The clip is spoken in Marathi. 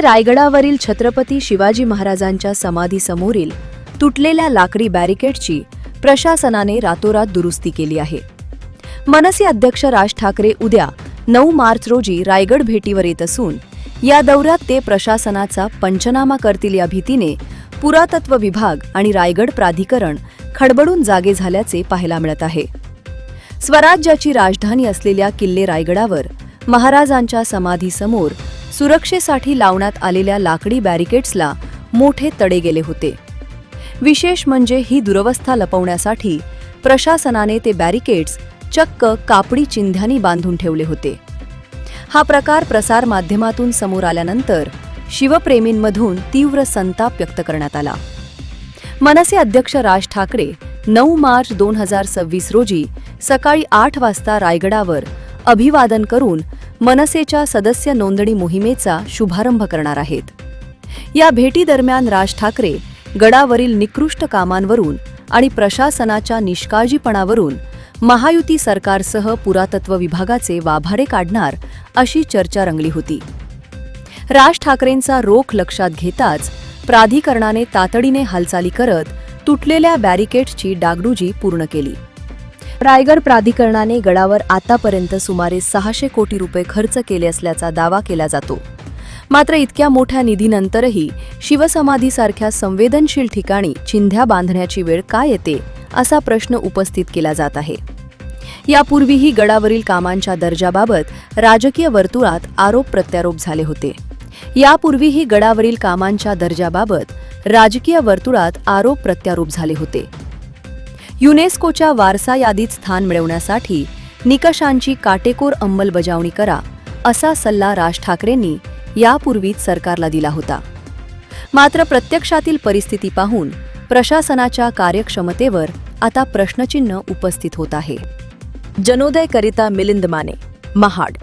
रायगडावरील छत्रपती शिवाजी महाराजांच्या समाधीसमोरील तुटलेल्या लाकडी बॅरिकेडची प्रशासनाने रातोरात दुरुस्ती केली आहे। मनसे अध्यक्ष राज ठाकरे उद्या 9 मार्च रोजी रायगड भेटीवर येत असून या दौऱ्यात ते प्रशासनाचा पंचनामा करतील या भीतीने पुरातत्व विभाग आणि रायगड प्राधिकरण खडबडून जागे झाल्याचे पाहायला मिळत आहे। स्वराज्याची राजधानी असलेल्या किल्ले रायगडावर महाराजांच्या समाधीसमोर सुरक्षेसाठी लावण्यात आलेल्या लाकडी बॅरिकेड्सला मोठे तडे गेले होते। विशेष म्हणजे ही दुरवस्था लपवण्यासाठी प्रशासनाने ते बॅरिकेड्स चक्क कापडी चिंध्यांनी बांधून ठेवले होते। हा प्रकार प्रसार माध्यमातून समोर आल्यानंतर शिवप्रेमींमधून तीव्र संताप व्यक्त करण्यात आला। मनसे अध्यक्ष राज ठाकरे 9 मार्च 2026 रोजी सकाळी 8 वाजता रायगडावर अभिवादन करून मनसेच्या सदस्य नोंदणी मोहिमेचा शुभारंभ करणार आहेत। या भेटीदरम्यान राज ठाकरे गडावरील निकृष्ट कामांवरून आणि प्रशासनाच्या निष्काळजीपणावरून महायुती सरकारसह पुरातत्व विभागाचे वाभाडे काढणार अशी चर्चा रंगली होती। राज ठाकरेंचा रोख लक्षात घेताच प्राधिकरणाने तातडीने हालचाली करत तुटलेल्या बॅरिकेड्सची डागडुजी पूर्ण केली। रायगड प्राधिकरणाने गडावर आतापर्यंत सुमारे 600 कोटी रुपये खर्च केले असल्याचा दावा केला जातो। मात्र इतक्या मोठ्या निधीनंतरही शिवसमाधीसारख्या संवेदनशील ठिकाणी चिंध्या बांधण्याची वेळ का येते असा प्रश्न उपस्थित केला जात आहे। यापूर्वीही गडावरील कामांच्या दर्जाबाबत राजकीय वर्तुळात आरोप प्रत्यारोप झाले होते। युनेस्कोच्या वारसा यादीत स्थान मिळवण्यासाठी निकषांची काटेकोर अंमलबजावणी करा असा सल्ला राज ठाकरेंनी यापूर्वीच सरकारला दिला होता। मात्र प्रत्यक्षातील परिस्थिती पाहून प्रशासनाच्या कार्यक्षमतेवर आता प्रश्नचिन्ह उपस्थित होत आहे। जनोदयकरिता मिलिंद माने, महाड।